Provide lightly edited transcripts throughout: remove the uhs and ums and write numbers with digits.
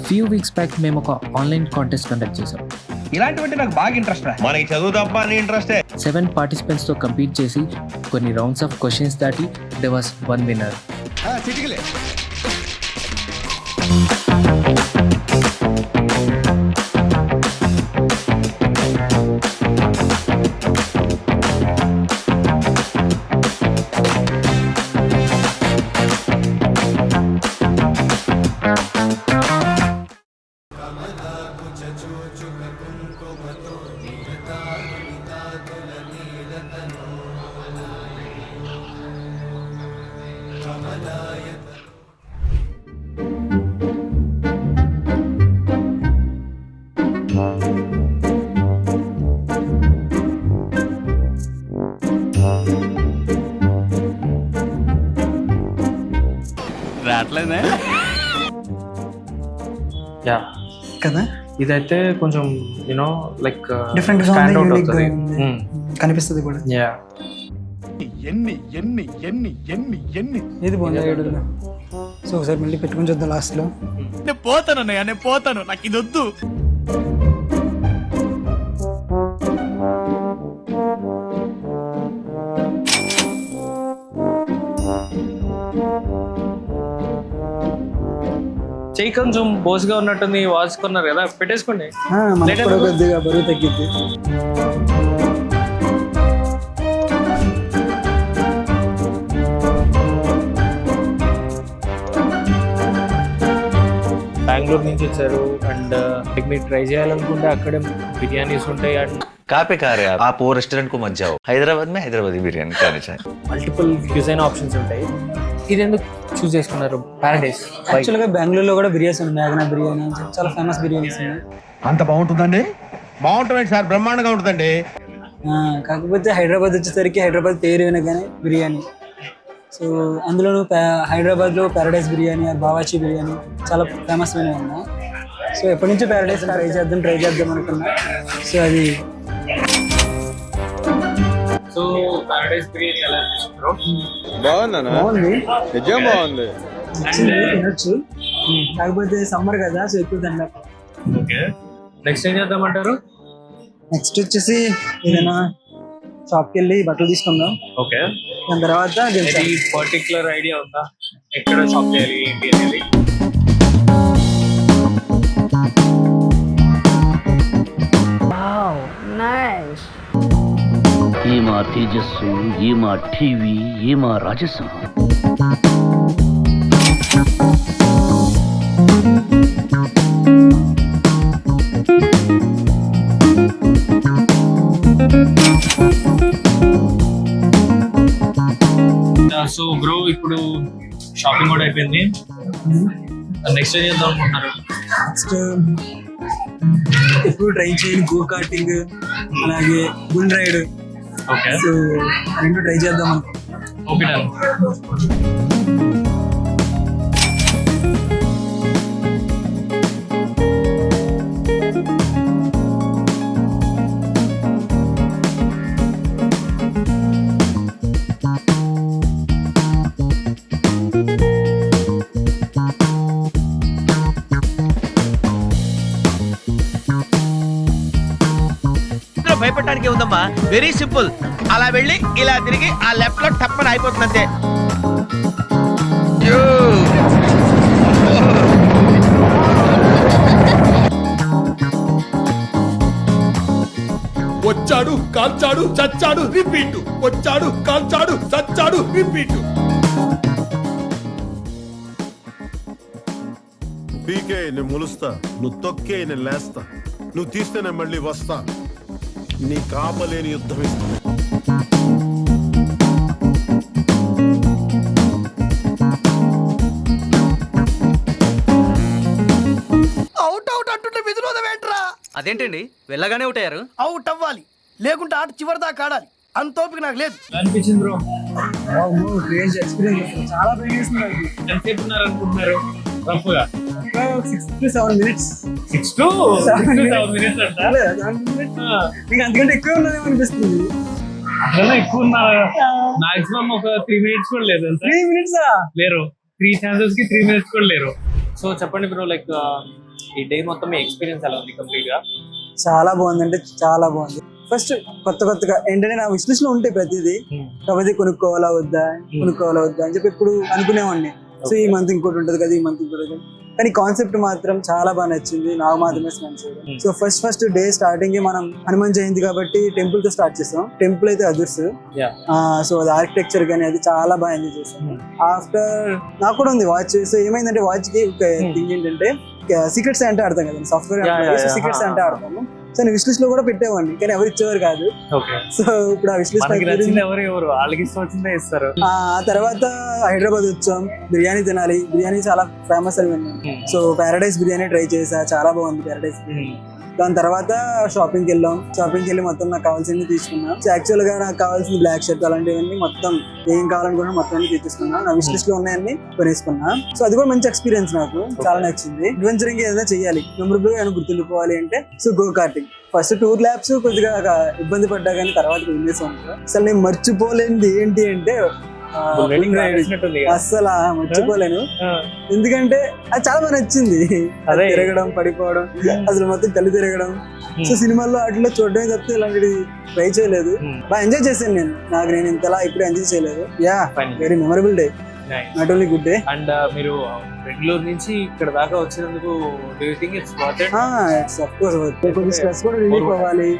Few weeks back మేము ఒక online contest conduct చేసాం. ఇలాంటివంటే నాకు బాగా ఇంట్రెస్ట్ రా. మనకి చదువు తప్ప అని ఇంట్రెస్టే. 7 పార్టిసిపెంట్స్తో కంపీట్ చేసి కొన్ని రౌండ్స్ ఆఫ్ క్వశ్చన్స్ దాటి దే వాస్ 1 విన్నర్. చిటికలే రావట్లేదే యా కదా, ఇదైతే కొంచెం యూనో లైక్ డిఫరెంట్ గా ఉంది, యూనిక్ గా ఉంది, కనిపిస్తుంది కూడా. యా ఎన్ని ఎన్ని ఎన్ని ఎన్ని ఎన్ని ఏది బాగుంది ఏడులో. సో ఒకసారి మళ్ళీ పెట్టుకుని చూద్దాం లాస్ట్ లో. నేను పోతాను అన్నయ్య, నేను పోతాను, నాకు ఇది వద్దు. చెయ్యి కొంచెం బోసుగా ఉన్నట్టుంది, వాచ్ కొన్నారు కదా, పెట్టేసుకోండి. మనకు కూడా కొద్దిగా బరువు తగ్గిద్ది. బెంగళూరు నుంచి వచ్చారు అండ్ మీరు ట్రై చేయాలనుకుంటే అక్కడే బిర్యానీస్ ఉంటాయి అండ్ कहाँ पे खा रहे हैं आप वो रेस्टोरेंट को मत जाओ. हैदराबाद में हैदराबादी बिरयानी खाने चाहिए. మల్టిపుల్ క్యూజైన్ ఆప్షన్స్ ఉంటాయి. ఇది ఎందుకు చూస్ చేసుకున్నారు? ప్యారడైస్ యాక్చువల్గా బెంగళూరులో కూడా బిర్యానీ ఉంది, మేఘనా బిర్యానీ అని చెప్పి చాలా ఫేమస్ బిర్యానీస్ ఉన్నాయి. అంత బాగుంటుందండి? బాగుంటుంది సార్, బ్రహ్మాండంగా ఉంటుందండి. కాకపోతే హైదరాబాద్ వచ్చేసరికి హైదరాబాద్ పేరు వినగానే బిర్యానీ. సో అందులోనూ హైదరాబాద్లో ప్యారడైస్ బిర్యానీ, బావాచి బిర్యానీ చాలా ఫేమస్ ఉన్నాయి అన్న. సో ఎప్పటి నుంచో ప్యారడైస్ ట్రై చేద్దాం అనుకున్నా. సో అది సో ప్యారడైస్ బిర్యానీ ఎలా చేస్తున్నారు? బాగుంది, నిజం బాగుంది, తినొచ్చు. కాకపోతే సమ్మర్ కదా, సో ఎక్కువ తినలేక. ఓకే, నెక్స్ట్ ఏం చేద్దామంటారు? నెక్స్ట్ వచ్చేసి ఏదైనా షాప్కి వెళ్ళి బట్టలు తీసుకుందాం. ఓకే, దాని తర్వాత పర్టికులర్ ఐడియా ఉందా ఎక్కడ షాప్ చేయాలి ఏంటి అనేది? ఈ మా తేజస్సు, ఈ మా టీవీ, ఈ మా రాజస్సు. సో బ్రో, ఇప్పుడు షాపింగ్ కూడా అయిపోయింది. నెక్స్ట్ ఏం చేద్దాం అనుకుంటున్నారు? నెక్స్ట్ ఎప్పుడు ట్రై చేయని గో కార్టింగ్, అలాగే బుల్ రైడ్. ఓకే, సో రెండు ట్రై చేద్దాం అనుకో. Okay done. భయపడటానికి ఉందమ్మా, వెరీ సింపుల్. అలా వెళ్ళి ఇలా తిరిగి ఆ లెఫ్ట్ లో టప్పని అయిపోతుంది అంతే. వచ్చాడు, కాల్చాడు, చచ్చాడు, రిపీట్. వచ్చాడు, కాల్చాడు, చచ్చాడు, రిపీట్. పీకే నేను ములుస్తా, నువ్వు తొక్కే నేను లేస్తా, నువ్వు తీస్తే నేను మళ్ళీ వస్తా. నీ కాపలేని యుద్ధం ఇస్తా. అవుట్ అవుట్ అంటుంటే విధులు ఏంట్రా? అదేంటండి వెళ్ళగానే అవుట్ అయ్యారు? అవుట్ అవ్వాలి, లేకుంటే ఆట చివరి దాకా ఆడాలి. అంత ఓపిక నాకు లేదు. అనిపించింది బ్రో, ఎక్స్పీరియన్స్ చాలా ట్రై చేస్తున్నారు. ఎంతసేపు ఉన్నారు అనుకుంటున్నారు రఫ్ గా? 6 to 7 minutes. 6 to 7 minutes అంట. మీకు అంతకంటే ఎక్కువ ఉన్నదేమో అనిపిస్తుంది. అట్లా ఎక్కువ ఉన్నారు. మాక్సిమం ఒక 3 minutes కూడా లేదు. 3 minutes లేరు. 3 ఛాన్సెస్ కి 3 minutes కూడా లేరు. సో చెప్పండి బ్రో, లైక్ ఈ డే మొత్తం మీ ఎక్స్పీరియన్స్ ఎలా ఉంది కంప్లీట్ గా? చాలా బాగుంది, అంటే చాలా బాగుంది. ఫస్ట్ కొత్తగా ఏంటంటే నా విష్ లిస్ట్ లో ఉంటాయి ప్రతిదీ, కాకపోతే కొనుక్కోవాలా వద్దా అని చెప్పి ఎప్పుడు అనుకునేవాడిని. సో ఈ మంత్ ఇంకోటి ఉంటుంది కదా, ఈ మంత్ ఇంకోటి ఉంటుంది, కానీ కాన్సెప్ట్ మాత్రం చాలా బాగా నచ్చింది నాకు మాత్రమే. సో ఫస్ట్ డే స్టార్టింగ్ మనం హనుమాన్ జయంతి కాబట్టి టెంపుల్ తో స్టార్ట్ చేస్తాం. టెంపుల్ అయితే అదుర్స్. సో అది ఆర్కిటెక్చర్ కానీ అది చాలా బాగా ఎంజాయ్ చేస్తాం. ఆఫ్టర్ నాకు కూడా ఉంది వాచ్. సో ఏమైందంటే వాచ్ కి ఒక థింగ్ ఏంటంటే సీక్రెట్స్ అంటే ఆడతాం కదా, సాఫ్ట్వేర్ సీక్రెట్స్ అంటే ఆడతాము. సో నేను విష్ లిస్ట్ లో కూడా పెట్టేవాడిని, కానీ ఎవరు ఇచ్చేవారు కాదు. సో ఇప్పుడు ఆ విష్ లిస్ట్ వాళ్ళకి ఇష్టం వచ్చిందే ఇస్తారు. ఆ తర్వాత హైదరాబాద్ వచ్చాం, బిర్యానీ తినాలి. బిర్యానీ చాలా ఫేమస్ అని విన్నాను. సో ప్యారడైస్ బిర్యానీ ట్రై చేసా, చాలా బాగుంది ప్యారడైస్ బిర్యానీ. దాని తర్వాత షాపింగ్కి వెళ్ళి మొత్తం నాకు కావాల్సింది తీసుకున్నా. సో యాక్చువల్ గా నాకు కావాల్సింది బ్లాక్ షర్ట్ అలాంటివన్నీ మొత్తం ఏం కావాలనుకున్నా మొత్తం అన్ని తీసుకున్నా. నా విష్ లిస్ట్ లో ఉన్నాయన్ని కొనేసుకున్నా. సో అది కూడా మంచి ఎక్స్పీరియన్స్, నాకు చాలా నచ్చింది. అడ్వెంచరింగ్ ఏదైనా చేయాలి, మెమరబుల్ గా గుర్తుండిపోవాలి అంటే so go karting. First 2 laps కొద్దిగా ఇబ్బంది పడ్డా, కానీ తర్వాత వినేసాం. అసలు నేను మర్చిపోలేనిది ఏంటి అంటే అస్సలు మర్చిపోలేను, ఎందుకంటే అది చాలా బాగా నచ్చింది. తిరగడం, పడిపోవడం, అసలు మొత్తం కళ్ళు తిరగడం. సో సినిమాల్లో వాటిలో చూడడమే తప్పితే ఇలాంటిది ట్రై చేయలేదు. బాగా ఎంజాయ్ చేశాను నేను ఇంతలా ఇప్పుడు ఎంజాయ్ చేయలేదు. Yeah, very memorable day, not only good day. And మీరు బెంగళూరు నుంచి ఇక్కడ దాకా వచ్చినందుకు కొంచెం స్ట్రెస్ కూడా రిలీఫ్ అవ్వాలి.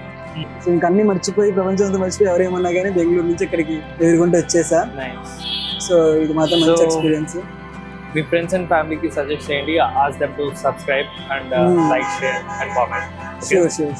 సో ఇంకా అన్ని మర్చిపోయి, ప్రపంచంతో మర్చిపోయి ఎవరేమన్నా కానీ బెంగళూరు నుంచి ఇక్కడికి ఎదుర్కొంటూ వచ్చేసా. సో ఇది మాత్రం మంచి ఎక్స్పీరియన్స్. మీ ఫ్రెండ్స్ అండ్ ఫ్యామిలీకి సజెస్ట్ చేయండి, ask them to subscribe and like, share and comment. Sure.